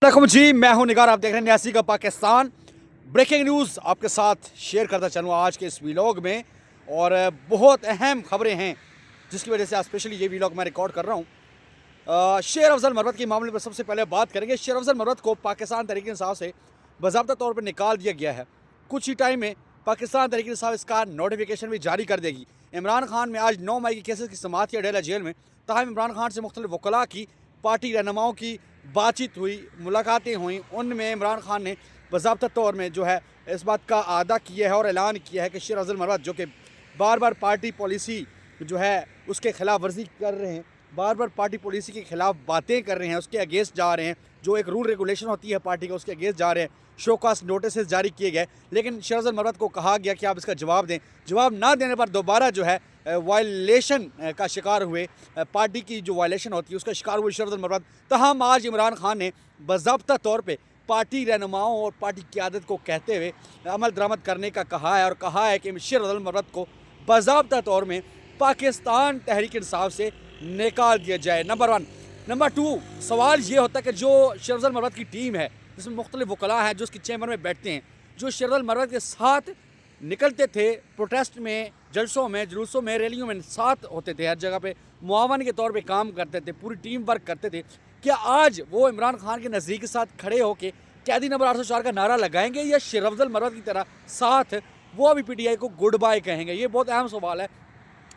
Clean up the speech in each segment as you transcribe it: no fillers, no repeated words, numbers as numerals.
वालेकुम जी, मैं हूं निगार। आप देख रहे हैं न्यासी का पाकिस्तान। ब्रेकिंग न्यूज़ आपके साथ शेयर करता चलूँ आज के इस वीलॉग में, और बहुत अहम खबरें हैं जिसकी वजह से आज स्पेशली ये वीलॉग मैं रिकॉर्ड कर रहा हूँ। शेर अफजल मरवत के मामले पर सबसे पहले बात करेंगे। शेर अफजल मरवत को पाकिस्तान तहरीक इंसाफ से बाज़ाब्ता तौर पर निकाल दिया गया है। कुछ ही टाइम में पाकिस्तान तहरीक इंसाफ इसका नोटिफिकेशन भी जारी कर देगी। इमरान खान में आज 9 मई के केसेस की समाअत की अडेला जेल में। ताहम इमरान खान से मुख्तलिफ वकला की, पार्टी रहनुमाओं की बातचीत हुई, मुलाकातें हुई। उनमें इमरान खान ने बाज़ाब्ता तौर में जो है इस बात का आदा किया है और ऐलान किया है कि शेर अफजल मरवत जो कि बार बार पार्टी पॉलिसी जो है उसके ख़िलाफ़ वर्जी कर रहे हैं, बार बार पार्टी पॉलिसी के ख़िलाफ़ बातें कर रहे हैं, उसके अगेंस्ट जा रहे हैं, जो एक रूल रेगुलेशन होती है पार्टी का उसके अगेंस्ट जा रहे हैं। शोकास नोटिस जारी किए गए, लेकिन शेर अफजल मरवत को कहा गया कि आप इसका जवाब दें। जवाब ना देने पर दोबारा जो है वायलेशन का शिकार हुए, पार्टी की जो वायलेशन होती है उसका शिकार हुए शेर अफजल मरवत। तहम आज इमरान खान ने बाज़ाब्ता तौर पे पार्टी रहनुमाओं और पार्टी क़यादत को कहते हुए अमल दरामद करने का कहा है, और कहा है कि शेर अफजल मरवत को बाज़ाब्ता तौर में पाकिस्तान तहरीक इंसाफ से निकाल दिया जाए। नंबर 1। नंबर 2, सवाल ये होता है कि जो शेर अफजल मरवत की टीम है जिसमें मुख्तलिफ वकला हैं जो उसकी चैम्बर में बैठते हैं, जो शेर अफजल मरवत के साथ निकलते थे प्रोटेस्ट में, जलसों में, जुलूसों में, रैलियों में साथ होते थे, हर जगह पे मुआवन के तौर पे काम करते थे, पूरी टीम वर्क करते थे, क्या आज वो इमरान खान के नज़दीक के साथ खड़े होकर कैदी नंबर 804 का नारा लगाएंगे, या शेर अफजल मरवत की तरह साथ वो अभी PTI को गुड बाय कहेंगे? ये बहुत अहम सवाल है।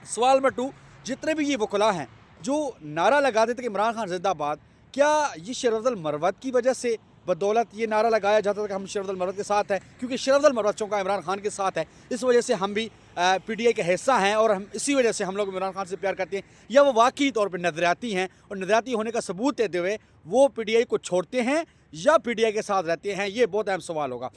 सवाल नंबर 2, जितने भी ये वकला हैं जो नारा लगाते थे कि इमरान खान जिंदाबाद, क्या ये शेर अफजल मरवत की वजह से बदौलत ये नारा लगाया जाता था कि हम शेर अफजल मरवत के साथ हैं, क्योंकि शेर अफजल मरवत चौंका इमरान खान के साथ है, इस वजह से हम भी PTI का हिस्सा हैं और हम इसी वजह से हम लोग इमरान खान से प्यार करते हैं, या वो वाकई तौर पर नजरियाती हैं और नजरियाती होने का सबूत देते हुए वो PTI को छोड़ते हैं या PTI के साथ रहते हैं? ये बहुत अहम सवाल होगा।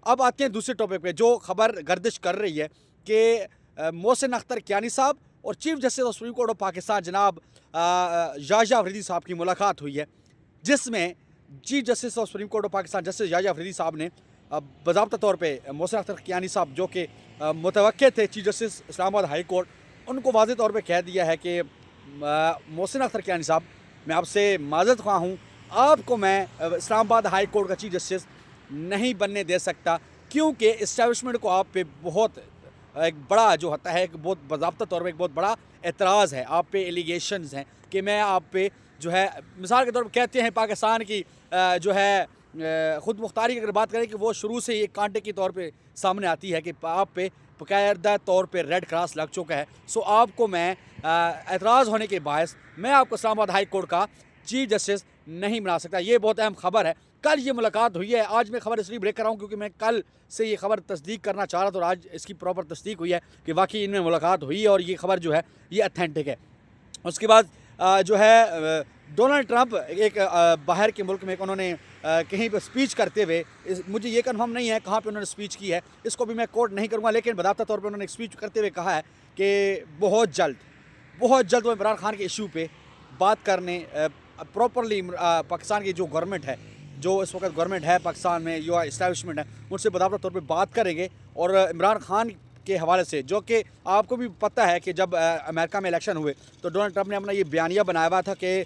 अब आते हैं दूसरे टॉपिक पे, जो खबर गर्दिश कर रही है कि मोहसिन अख्तर कियानी साहब और Chief Justice of Supreme Court of Pakistan जनाब याहिया अफरीदी साहब की मुलाकात हुई है, जिसमें Chief Justice of Supreme Court of Pakistan justice Yahya Afridi साहब ने बाज़ाब्ता तौर पे मोहसिन अख्तर कियानी साहब जो कि मुतवक्किल थे chief justice Islamabad high court, उनको वाज़ेह तौर पे कह दिया है कि मोहसिन अख्तर कियानी साहब, मैं आपसे माज़रत ख़्वाह हूँ, आपको मैं इस्लामाबाद हाई कोर्ट का चीफ जस्टिस नहीं बनने दे सकता, क्योंकि इस्टेब्लिशमेंट को आप पे बहुत एक बड़ा जो होता है, एक बहुत बाज़ाब्ता तौर पर एक बहुत बड़ा एतराज़ है, आप पे एलिगेशंस हैं कि मैं आप पे जो है, मिसाल के तौर पर कहते हैं पाकिस्तान की जो है ख़ुद मुख्तारी की अगर बात करें कि वो शुरू से एक कांटे के तौर पे सामने आती है कि आप पे बाकायदा तौर पे रेड क्रॉस लग चुका है। सो आपको मैं एतराज़ होने के बायस मैं आपको इस्लामाबाद हाई कोर्ट का चीफ जस्टिस नहीं बना सकता। ये बहुत अहम खबर है। कल ये मुलाकात हुई है, आज मैं खबर इसलिए ब्रेक कर रहा हूँ क्योंकि मैं कल से ये खबर तस्दीक करना चाह रहा था और आज इसकी प्रॉपर तस्दीक हुई है कि वाकई इनमें मुलाकात हुई है और ये खबर जो है ये अथेंटिक है। उसके बाद जो है डोनाल्ड ट्रंप एक बाहर के मुल्क में उन्होंने कहीं पर स्पीच करते हुए, मुझे ये कन्फर्म नहीं है कहाँ पे उन्होंने स्पीच की है, इसको भी मैं कोट नहीं करूँगा, लेकिन बाकायदा तौर पे उन्होंने एक स्पीच करते हुए कहा है कि बहुत जल्द वो इमरान खान के इशू पे बात करने प्रॉपरली पाकिस्तान की जो गवर्नमेंट है, जो इस वक्त गवर्नमेंट है पाकिस्तान में, जो इस्टेब्लिशमेंट है, उनसे बाकायदा तौर पर बात करेंगे। और इमरान खान के हवाले से, जो कि आपको भी पता है कि जब अमेरिका में इलेक्शन हुए तो डोनाल्ड ट्रंप ने अपना ये बयानिया बनाया हुआ था कि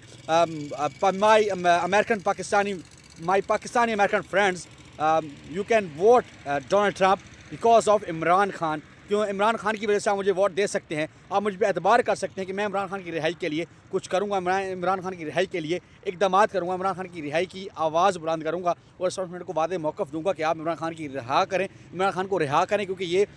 my Pakistani American friends, you can vote Donald Trump because of Imran Khan. क्यों? इमरान खान की वजह से आप मुझे वोट दे सकते हैं, आप मुझ पर एतबार कर सकते हैं कि मैं इमरान खान की रिहाई के लिए कुछ करूँगा, मैं इमरान खान की रिहाई के लिए इक़दामात करूँगा, इमरान खान की रिहाई की आवाज़ बुलंद करूँगा और इस्टेब्लिशमेंट को वादे मौक़िफ़ दूँगा कि आप इमरान खान की रिहा करें, इमरान खान को रिहा करें, क्योंकि ये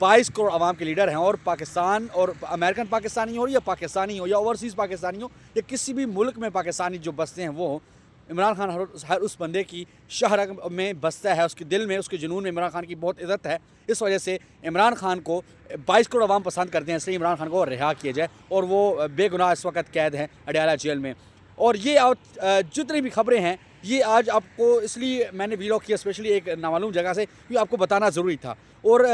22 करोड़ आवाम के लीडर हैं। और पाकिस्तान और अमेरिकन पाकिस्तानी हो या पाकिस्तानी हो या ओवरसीज़ पाकिस्तानी हो या किसी भी मुल्क में पाकिस्तानी जो बसते हैं, वो इमरान खान हर उस बंदे की शहरग में बसता है, उसके दिल में, उसके जुनून में इमरान खान की बहुत इज़्ज़त है। इस वजह से इमरान खान को 22 करोड़ आवाम पसंद करते हैं, इसलिए इमरान खान को रिहा किया जाए और वो बेगुनाह इस वक्त कैद हैं अडयाला जेल में। और ये जितनी भी खबरें हैं ये आज आपको, इसलिए मैंने वीलॉग किया स्पेशली एक नामालूम जगह से, क्योंकि आपको बताना ज़रूरी था। और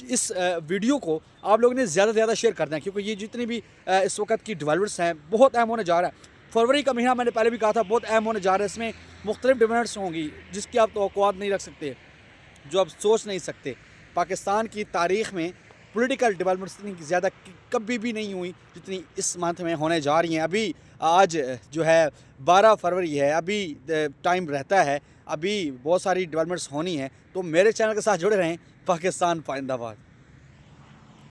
इस वीडियो को आप लोगों ने ज़्यादा से ज़्यादा शेयर करना है, क्योंकि ये जितनी भी इस वक्त की डेवलपमेंट्स हैं बहुत अहम होने जा रहा है। फरवरी का महीना मैंने पहले भी कहा था बहुत अहम होने जा रहा है, इसमें मुख्तलिफ डेवलपमेंट्स होंगी जिसकी आप तवक्कुआत नहीं रख सकते, जो आप सोच नहीं सकते। पाकिस्तान की तारीख़ में पॉलिटिकल डेवलपमेंट्स इतनी ज़्यादा कभी भी नहीं हुई जितनी इस मंथ में होने जा रही हैं। अभी آج جو ہے 12 فروری ہے، ابھی ٹائم رہتا ہے، ابھی بہت ساری ڈیولپمنٹس ہونی ہیں، تو میرے چینل کے ساتھ جڑے رہیں۔ پاکستان زندہ باد۔